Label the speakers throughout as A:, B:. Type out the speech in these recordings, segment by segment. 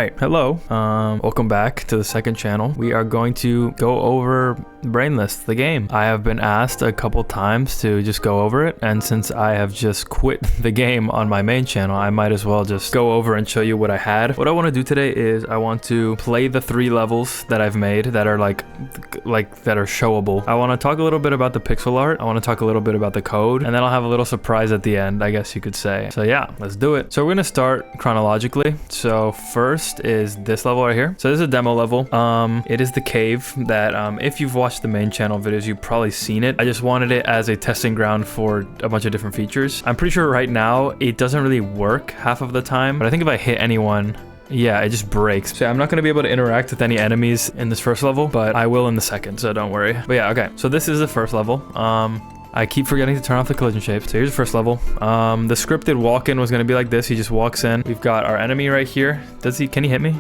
A: right, hello. Welcome back to the second channel. We are going to go over Brainless, the game. I have been asked a couple times to just go over it, and since I have just quit the game on my main channel, I might as well just go over and show you what I had. What I want to do today is I want to play the 3 levels that I've made that are like that are showable. I want to talk a little bit about the pixel art. I want to talk a little bit about the code, and then I'll have a little surprise at the end, I guess you could say. So yeah, let's do it. So we're gonna start chronologically. So first is this level right here. So this is a demo level. It is the cave that if you've watched the main channel videos, you've probably seen it. I just wanted it as a testing ground for a bunch of different features. I'm pretty sure right now it doesn't really work half of the time, but I think if I hit anyone, yeah, it just breaks. So I'm not going to be able to interact with any enemies in this first level, but I will in the second, so don't worry. But yeah, okay. So this is the first level. I keep forgetting to turn off the collision shapes. So here's the first level. The scripted walk-in was going to be like this. He just walks in. We've got our enemy right here. Can he hit me?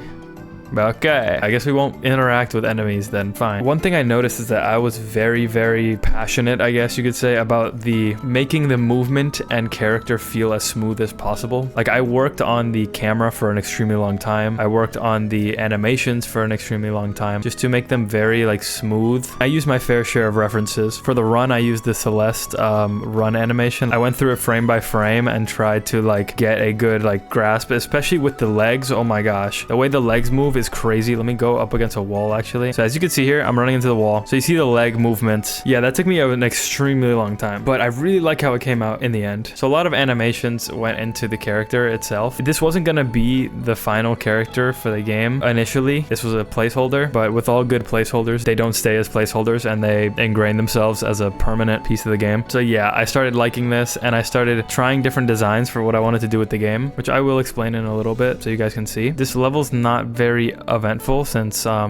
A: Okay, I guess we won't interact with enemies then, fine. One thing I noticed is that I was very passionate, I guess you could say, about making the movement and character feel as smooth as possible. Like, I worked on the camera for an extremely long time. I worked on the animations for an extremely long time, just to make them very like smooth. I used my fair share of references. For the run, I used the Celeste run animation. I went through it frame by frame and tried to like get a good like grasp, especially with the legs. Oh my gosh, the way the legs move is crazy. Let me go up against a wall actually. So as you can see here, I'm running into the wall. So you see the leg movements. Yeah, that took me an extremely long time, but I really like how it came out in the end. So a lot of animations went into the character itself. This wasn't gonna be the final character for the game initially. This was a placeholder, but with all good placeholders, they don't stay as placeholders and they ingrain themselves as a permanent piece of the game. So yeah, I started liking this and I started trying different designs for what I wanted to do with the game, which I will explain in a little bit so you guys can see. This level's not very eventful since I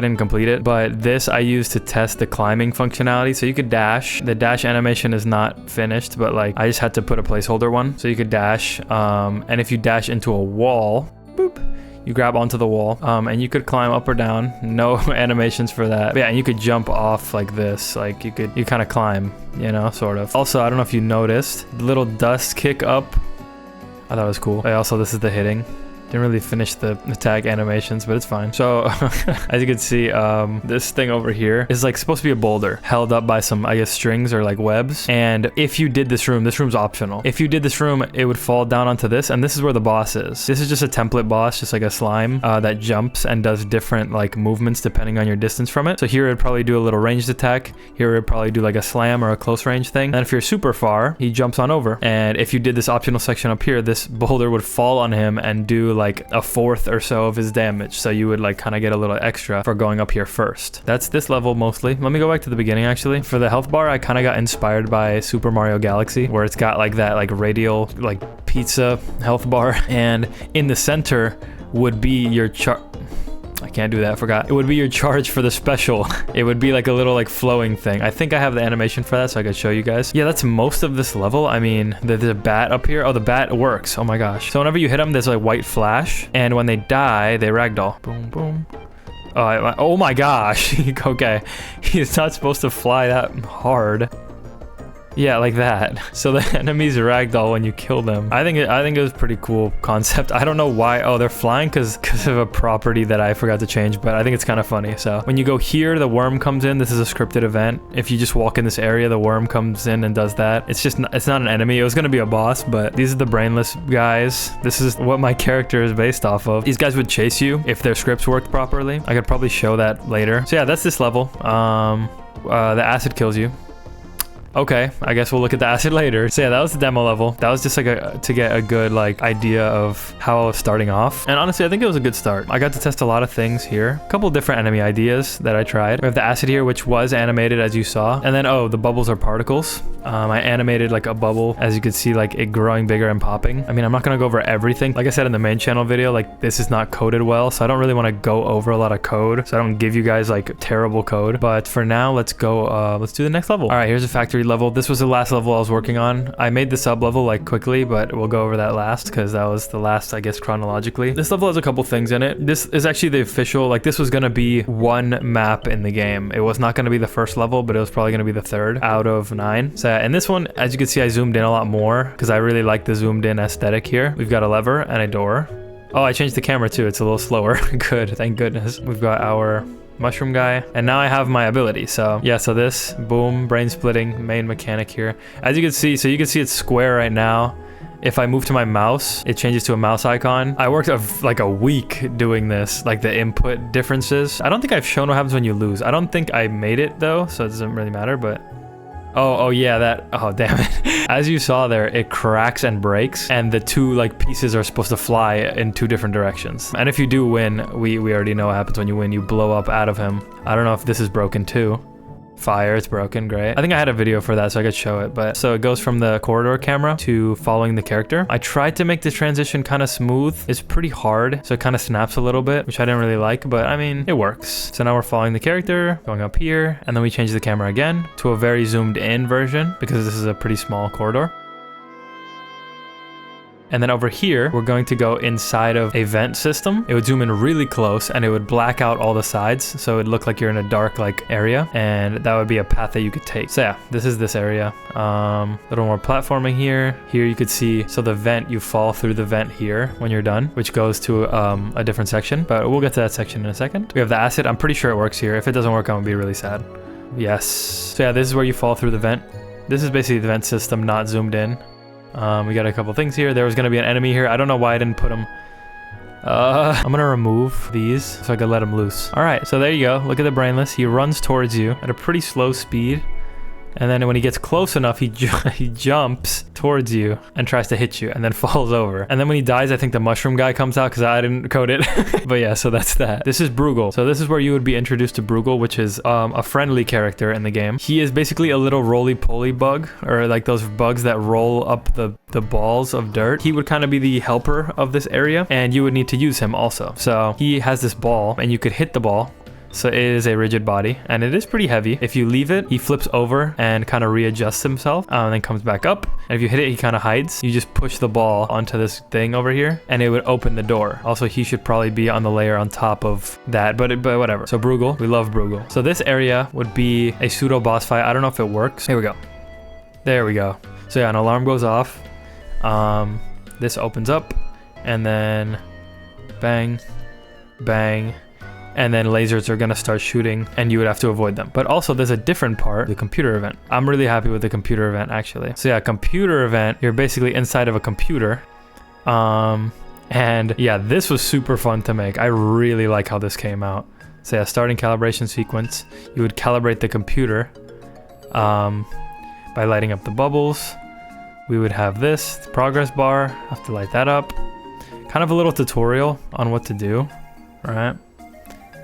A: didn't complete it, but this I used to test the climbing functionality. So you could dash. The dash animation is not finished, but like I just had to put a placeholder one so you could dash, and if you dash into a wall, boop, you grab onto the wall, and you could climb up or down. No animations for that. But yeah, and you could jump off like this. Like you kind of climb, you know, sort of. Also, I don't know if you noticed, the little dust kick up. I thought it was cool. Also, this is the hitting. Didn't really finish the attack animations, but it's fine. So as you can see, this thing over here is like supposed to be a boulder held up by some, I guess, strings or like webs. And if you did this room's optional. If you did this room, it would fall down onto this, and this is where the boss is. This is just a template boss, just like a slime that jumps and does different like movements depending on your distance from it. So here it'd probably do a little ranged attack. Here it'd probably do like a slam or a close range thing. And if you're super far, he jumps on over. And if you did this optional section up here, this boulder would fall on him and do like a fourth or so of his damage. So you would like kind of get a little extra for going up here first. That's this level mostly. Let me go back to the beginning actually. For the health bar, I kind of got inspired by Super Mario Galaxy, where it's got like that like radial like pizza health bar, and in the center would be your I can't do that, I forgot. It would be your charge for the special. It would be like a little like flowing thing. I think I have the animation for that so I could show you guys. Yeah, that's most of this level. I mean, the bat up here. Oh, the bat works. Oh my gosh. So whenever you hit them, there's like white flash. And when they die, they ragdoll. Boom, boom. Oh my gosh. Okay. He's not supposed to fly that hard. Yeah, like that. So the enemies ragdoll when you kill them. I think it was a pretty cool concept. I don't know why. Oh, they're flying because of a property that I forgot to change, but I think it's kind of funny. So when you go here, the worm comes in. This is a scripted event. If you just walk in this area, the worm comes in and does that. It's not an enemy. It was going to be a boss, but these are the Brainless guys. This is what my character is based off of. These guys would chase you if their scripts worked properly. I could probably show that later. So yeah, that's this level. The acid kills you. Okay, I guess we'll look at the acid later. So yeah, that was the demo level. That was just like to get a good like idea of how I was starting off. And honestly, I think it was a good start. I got to test a lot of things here. A couple different enemy ideas that I tried. We have the acid here, which was animated as you saw. And then, oh, the bubbles are particles. I animated like a bubble, as you can see, like it growing bigger and popping. I mean, I'm not gonna go over everything. Like I said in the main channel video, like this is not coded well, so I don't really want to go over a lot of code. So I don't give you guys like terrible code. But for now, let's go, let's do the next level. All right, here's a factory level. This was the last level I was working on. I made the sub level like quickly, but we'll go over that last because that was the last, I guess, chronologically. This level has a couple things in it. This is actually the official, like this was gonna be one map in the game. It was not gonna be the first level, but it was probably gonna be the third out of 9. So and this one, as you can see, I zoomed in a lot more because I really like the zoomed in aesthetic here. We've got a lever and a door. Oh, I changed the camera too. It's a little slower. Good, thank goodness. We've got our mushroom guy, and now I have my ability. So yeah, so this, boom, brain splitting, main mechanic here. As you can see, so you can see it's square right now. If I move to my mouse, it changes to a mouse icon. I worked like a week doing this, like the input differences. I don't think I've shown what happens when you lose. I don't think I made it though, so it doesn't really matter, but oh yeah, that, oh damn it. As you saw there, it cracks and breaks, and the two like pieces are supposed to fly in two different directions. And if you do win, we already know what happens when you win. You blow up out of him. I don't know if this is broken too. Fire, it's broken, great. I think I had a video for that so I could show it, but so it goes from the corridor camera to following the character. I tried to make the transition kind of smooth. It's pretty hard, so it kind of snaps a little bit, which I didn't really like, but I mean, it works. So now we're following the character, going up here, and then we change the camera again to a very zoomed in version because this is a pretty small corridor. And then over here, we're going to go inside of a vent system. It would zoom in really close and it would black out all the sides. So it would look like you're in a dark like area, and that would be a path that you could take. So yeah, this is this area. A little more platforming here. Here you could see, so the vent, you fall through the vent here when you're done, which goes to a different section, but we'll get to that section in a second. We have the acid. I'm pretty sure it works here. If it doesn't work, I'm gonna be really sad. Yes. So yeah, this is where you fall through the vent. This is basically the vent system, not zoomed in. We got a couple things here. There was going to be an enemy here. I don't know why I didn't put him. I'm going to remove these so I can let him loose. All right, so there you go. Look at the Brainless. He runs towards you at a pretty slow speed. And then when he gets close enough, he jumps towards you and tries to hit you and then falls over. And then when he dies, I think the mushroom guy comes out because I didn't code it. But yeah, so that's that. This is Bruegel. So this is where you would be introduced to Bruegel, which is a friendly character in the game. He is basically a little roly-poly bug, or like those bugs that roll up the balls of dirt. He would kind of be the helper of this area, and you would need to use him also. So he has this ball, and you could hit the ball. So it is a rigid body, and it is pretty heavy. If you leave it, he flips over and kind of readjusts himself, and then comes back up. And if you hit it, he kind of hides. You just push the ball onto this thing over here, and it would open the door. Also, he should probably be on the layer on top of that, but whatever. So Bruegel, we love Bruegel. So this area would be a pseudo boss fight. I don't know if it works. Here we go. There we go. So yeah, an alarm goes off. This opens up, and then bang, bang. And then lasers are gonna start shooting and you would have to avoid them. But also there's a different part, the computer event. I'm really happy with the computer event actually. So yeah, computer event, you're basically inside of a computer. And yeah, this was super fun to make. I really like how this came out. So yeah, starting calibration sequence, you would calibrate the computer by lighting up the bubbles. We would have this, the progress bar, have to light that up. Kind of a little tutorial on what to do, right?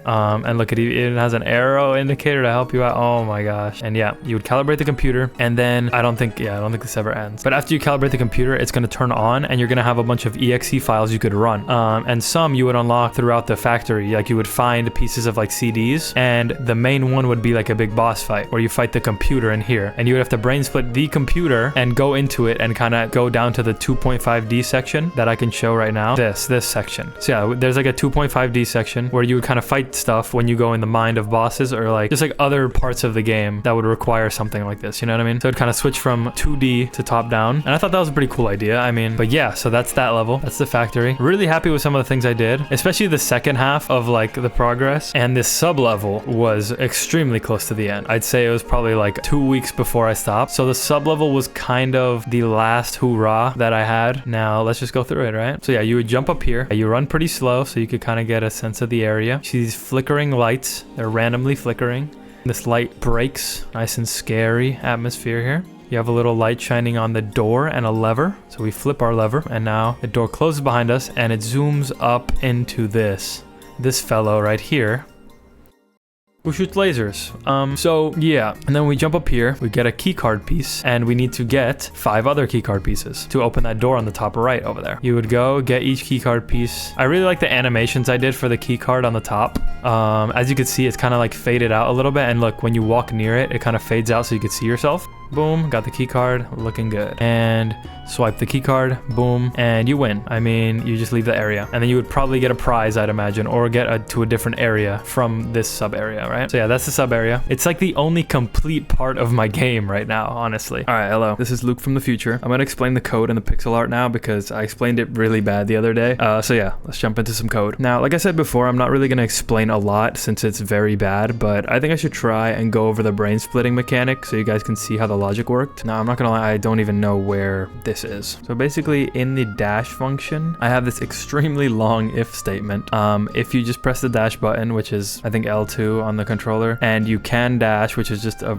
A: And look at it, it has an arrow indicator to help you out. Oh my gosh. And yeah, you would calibrate the computer, and then I don't think this ever ends. But after you calibrate the computer, it's going to turn on, and you're going to have a bunch of exe files you could run. And some you would unlock throughout the factory. Like you would find pieces of like CDs, and the main one would be like a big boss fight where you fight the computer in here, and you would have to brain split the computer and go into it and kind of go down to the 2.5D section that I can show right now. This section. So yeah, there's like a 2.5D section where you would kind of fight stuff when you go in the mind of bosses, or like just like other parts of the game that would require something like this, you know what I mean? So it kind of switch from 2D to top down, and I thought that was a pretty cool idea. I mean, but yeah, so that's that level. That's the factory. Really happy with some of the things I did, especially the second half of like the progress, and this sub level was extremely close to the end. I'd say it was probably like 2 weeks before I stopped. So the sub level was kind of the last hoorah that I had. Now let's just go through it, right? So yeah, you would jump up here. You run pretty slow so you could kind of get a sense of the area. See these flickering lights, they're randomly flickering. This light breaks, nice and scary atmosphere here. You have a little light shining on the door and a lever. So we flip our lever, and now the door closes behind us, and it zooms up into this fellow right here, who shoots lasers. So yeah, and then we jump up here, we get a key card piece, and we need to get 5 other key card pieces to open that door on the top right over there. You would go get each key card piece. I really like the animations I did for the key card on the top. As you can see, it's kind of like faded out a little bit, and look, when you walk near it, it kind of fades out so you can see yourself. boom, got the key card, looking good. And swipe the key card, boom, and you win. I mean, you just leave the area, and then you would probably get a prize, I'd imagine, or get to a different area from this sub area, right? So yeah, that's the sub area. It's like the only complete part of my game right now, honestly. All right, hello. This is Luke from the future. I'm gonna explain the code and the pixel art now because I explained it really bad the other day. So yeah, let's jump into some code. Now, like I said before, I'm not really gonna explain a lot since it's very bad, but I think I should try and go over the brain splitting mechanic so you guys can see how the logic worked. Now, I'm not gonna lie, I don't even know where this is. So basically in the dash function, I have this extremely long if statement. If you just press the dash button, which is I think L2 on the controller, and you can dash, which is just a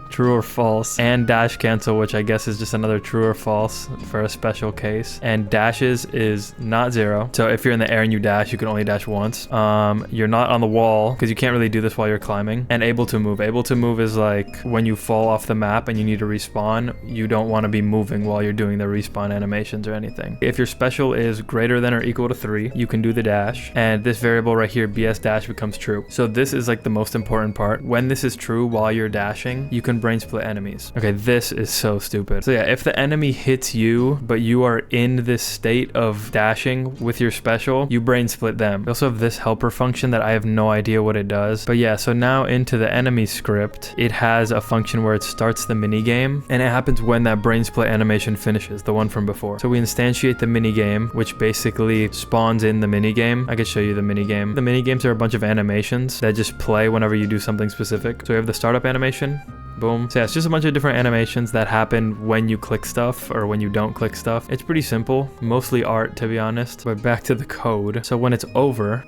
A: true or false, and dash cancel, which I guess is just another true or false for a special case, and dashes is not 0. So if you're in the air and you dash, you can only dash once. You're not on the wall because you can't really do this while you're climbing, and able to move. Able to move is like when you fall off the map and you need to respawn, you don't want to be moving while you're doing the respawn animations or anything. If your special is greater than or equal to 3, you can do the dash, and this variable right here, BS dash, becomes true. So this is like the most important part. When this is true while you're dashing, you can brain split enemies. Okay, this is so stupid. So yeah, if the enemy hits you, but you are in this state of dashing with your special, you brain split them. We also have this helper function that I have no idea what it does. But yeah, so now into the enemy script, it has a function where it starts the mini game, and it happens when that brain split animation finishes, the one from before. So we instantiate the mini game, which basically spawns in the mini game. I could show you the mini game. The mini games are a bunch of animations that just play whenever you do something specific. So we have the startup animation. Boom. So yeah, it's just a bunch of different animations that happen when you click stuff or when you don't click stuff. It's pretty simple, mostly art to be honest. But back to the code. So when it's over,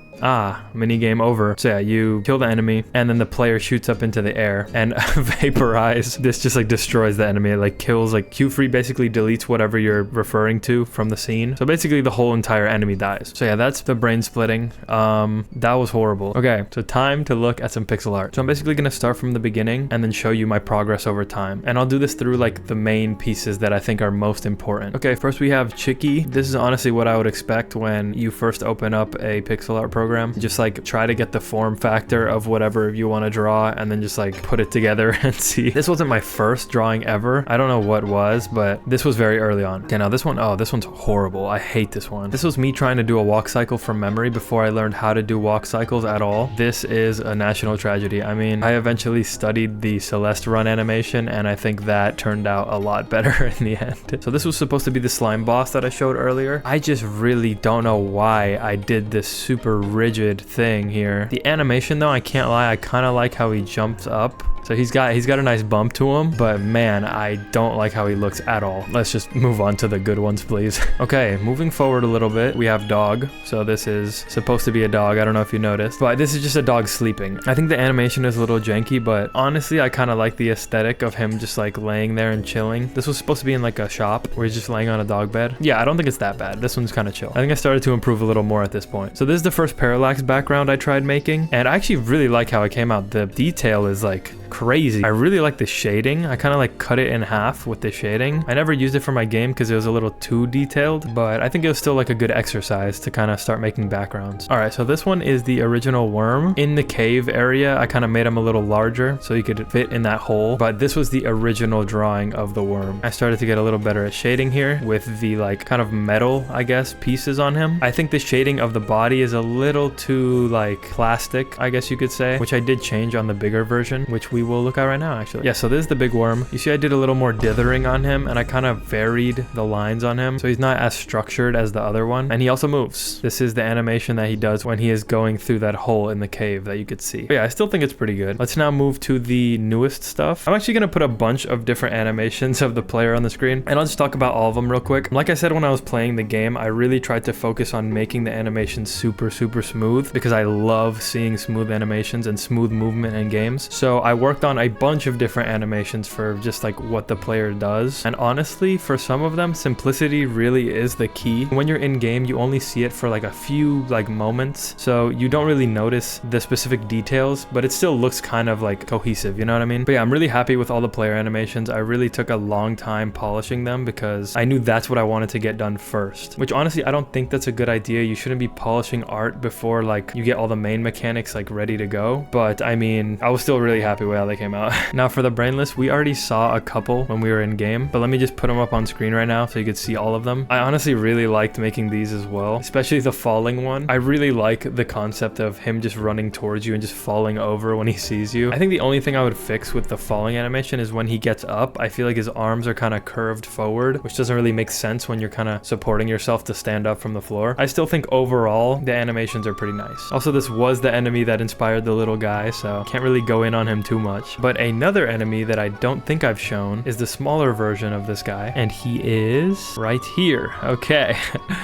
A: mini game over. So yeah, you kill the enemy and then the player shoots up into the air and vaporize. This just like destroys the enemy. It like kills, like Q-free basically deletes whatever you're referring to from the scene. So basically the whole entire enemy dies. So yeah, that's the brain splitting. That was horrible. Okay, so time to look at some pixel art. So I'm basically gonna start from the beginning and then show you my progress over time. And I'll do this through like the main pieces that I think are most important. Okay, first we have Chicky. This is honestly what I would expect when you first open up a pixel art program. Just like try to get the form factor of whatever you want to draw and then just like put it together and see. This wasn't my first drawing ever. I don't know what was, but this was very early on. Okay, now this one, oh, this one's horrible. I hate this one. This was me trying to do a walk cycle from memory before I learned how to do walk cycles at all. This is a national tragedy. I mean, I eventually studied the Celeste run animation and I think that turned out a lot better in the end. So this was supposed to be the slime boss that I showed earlier. I just really don't know why I did this super rigid thing here. The animation though, I can't lie, I kind of like how he jumps up. So he's got a nice bump to him, but man, I don't like how he looks at all. Let's just move on to the good ones, please. Okay, moving forward a little bit, we have dog. So this is supposed to be a dog. I don't know if you noticed, but this is just a dog sleeping. I think the animation is a little janky, but honestly, I kind of like the aesthetic of him just like laying there and chilling. This was supposed to be in like a shop where he's just laying on a dog bed. Yeah, I don't think it's that bad. This one's kind of chill. I think I started to improve a little more at this point. So this is the first parallax background I tried making, and I actually really like how it came out. The detail is like crazy. I really like the shading. I kind of like cut it in half with the shading. I never used it for my game because it was a little too detailed, but I think it was still like a good exercise to kind of start making backgrounds. All right, so this one is the original worm. In the cave area, I kind of made him a little larger so he could fit in that hole, but this was the original drawing of the worm. I started to get a little better at shading here with the like kind of metal, I guess, pieces on him. I think the shading of the body is a little too like plastic, I guess you could say, which I did change on the bigger version, which we will look at right now actually. Yeah, so this is the big worm. You see I did a little more dithering on him and I kind of varied the lines on him so he's not as structured as the other one, and he also moves. This is the animation that he does when he is going through that hole in the cave that you could see. But yeah, I still think it's pretty good. Let's now move to the newest stuff. I'm actually gonna put a bunch of different animations of the player on the screen and I'll just talk about all of them real quick. Like I said, when I was playing the game, I really tried to focus on making the animations super smooth because I love seeing smooth animations and smooth movement in games. So I worked on a bunch of different animations for just like what the player does, and honestly for some of them simplicity really is the key. When you're in game you only see it for like a few like moments, so you don't really notice the specific details, but it still looks kind of like cohesive, you know what I mean? But yeah, I'm really happy with all the player animations. I really took a long time polishing them because I knew that's what I wanted to get done first, which honestly I don't think that's a good idea. You shouldn't be polishing art before like you get all the main mechanics like ready to go, but I mean I was still really happy with way how they came out. Now for the Brainless, we already saw a couple when we were in game, but let me just put them up on screen right now so you could see all of them. I honestly really liked making these as well, especially the falling one. I really like the concept of him just running towards you and just falling over when he sees you. I think the only thing I would fix with the falling animation is when he gets up, I feel like his arms are kind of curved forward, which doesn't really make sense when you're kind of supporting yourself to stand up from the floor. I still think overall the animations are pretty nice. Also, this was the enemy that inspired the little guy, so can't really go in on him too much. But another enemy that I don't think I've shown is the smaller version of this guy, and he is right here. Okay.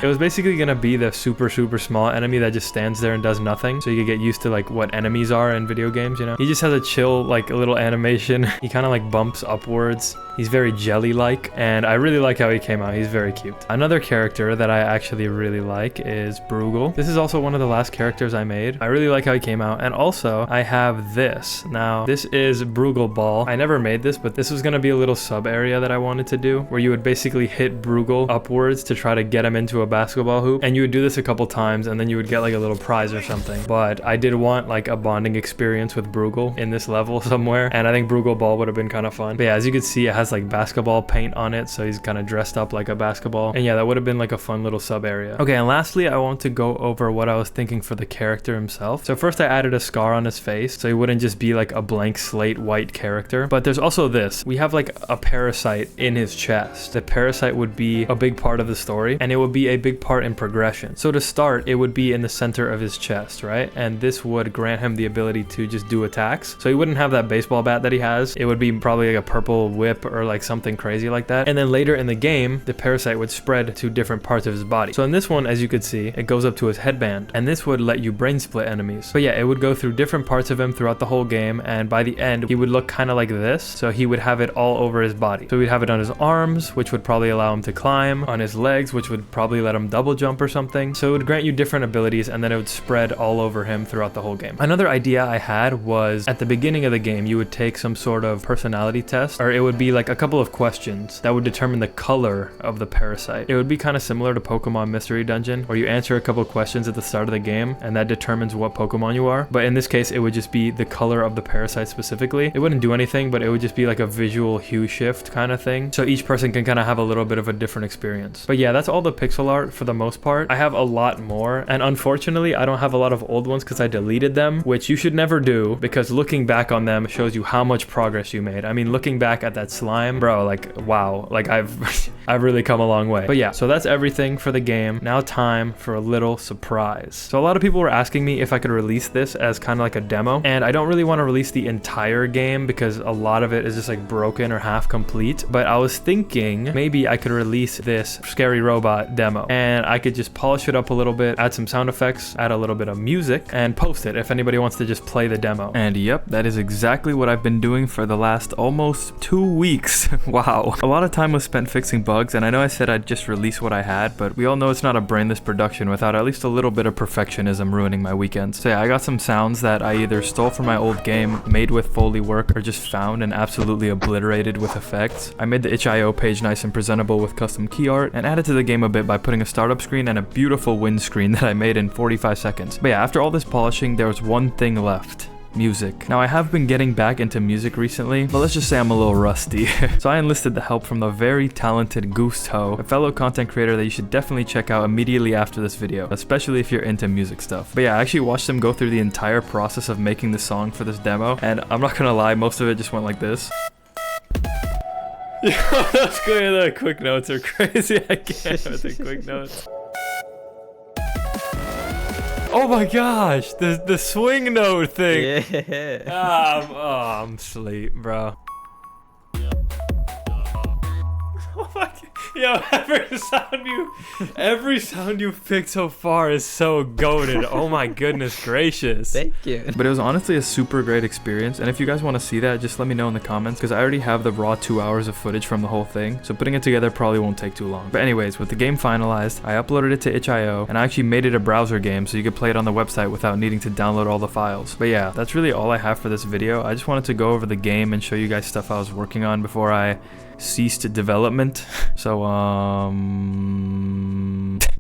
A: It was basically gonna be the super small enemy that just stands there and does nothing, so you could get used to like what enemies are in video games, you know? He just has a chill like a little animation. He kind of like bumps upwards. He's very jelly-like, and I really like how he came out. He's very cute. Another character that I actually really like is Bruegel. This is also one of the last characters I made. I really like how he came out, and also I have this. Now, this is Bruegel Ball. I never made this, but this was gonna be a little sub area that I wanted to do, where you would basically hit Bruegel upwards to try to get him into a basketball hoop, and you would do this a couple times, and then you would get like a little prize or something. But I did want like a bonding experience with Bruegel in this level somewhere, and I think Bruegel Ball would have been kind of fun. But yeah, as you can see, it has like basketball paint on it, so he's kind of dressed up like a basketball, and yeah, that would have been like a fun little sub area. Okay, and lastly, I want to go over what I was thinking for the character himself. So first I added a scar on his face, so he wouldn't just be like a blank slate white character. But there's also this. We have like a parasite in his chest. The parasite would be a big part of the story, and it would be a big part in progression. So to start, it would be in the center of his chest, right? And this would grant him the ability to just do attacks. So he wouldn't have that baseball bat that he has. It would be probably like a purple whip or like something crazy like that. And then later in the game, the parasite would spread to different parts of his body. So in this one, as you could see, it goes up to his headband, and this would let you brain split enemies. But yeah, it would go through different parts of him throughout the whole game, and by the end, he would look kind of like this. So he would have it all over his body. So we'd have it on his arms, which would probably allow him to climb, on his legs, which would probably let him double jump or something. So it would grant you different abilities, and then it would spread all over him throughout the whole game. Another idea I had was at the beginning of the game, you would take some sort of personality test, or it would be like a couple of questions that would determine the color of the parasite. It would be kind of similar to Pokemon Mystery Dungeon, where you answer a couple of questions at the start of the game, and that determines what Pokemon you are. But in this case, it would just be the color of the parasite specifically. It wouldn't do anything, but it would just be like a visual hue shift kind of thing. So each person can kind of have a little bit of a different experience. But yeah, that's all the pixel art for the most part. I have a lot more, and unfortunately, I don't have a lot of old ones because I deleted them, which you should never do, because looking back on them shows you how much progress you made. I mean, looking back at that slime, bro, like, wow, like I've really come a long way. But yeah, so that's everything for the game. Now time for a little surprise. So a lot of people were asking me if I could release this as kind of like a demo, and I don't really want to release the entire game because a lot of it is just like broken or half complete. But I was thinking maybe I could release this scary robot demo, and I could just polish it up a little bit, add some sound effects, add a little bit of music, and post it if anybody wants to just play the demo. And yep, that is exactly what I've been doing for the last almost 2 weeks. Wow. A lot of time was spent fixing bugs, and I know I said I'd just release what I had, but we all know it's not a brainless production without at least a little bit of perfectionism ruining my weekends. So yeah, I got some sounds that I either stole from my old game, made with Foley work, or just found and absolutely obliterated with effects. I made the itch.io page nice and presentable with custom key art, and added to the game a bit by putting a startup screen and a beautiful windscreen that I made in 45 seconds. But yeah, after all this polishing, there was one thing left. Music. Now I have been getting back into music recently, but let's just say I'm a little rusty. So I enlisted the help from the very talented GooseToe, a fellow content creator that you should definitely check out immediately after this video, especially if you're into music stuff. But yeah, I actually watched him go through the entire process of making the song for this demo, and I'm not gonna lie, most of it just went like this. That's good. The quick notes are crazy. I can't with the quick notes. Oh my gosh, the swing note thing. Yeah. I'm asleep, bro. Oh my God. Yo, every sound you picked so far is so goated. Oh my goodness gracious.
B: Thank you.
A: But it was honestly a super great experience, and if you guys want to see that, just let me know in the comments, because I already have the raw 2 hours of footage from the whole thing, so putting it together probably won't take too long. But anyways, with the game finalized, I uploaded it to itch.io, and I actually made it a browser game so you could play it on the website without needing to download all the files. But yeah, that's really all I have for this video. I just wanted to go over the game and show you guys stuff I was working on before I ceased development. So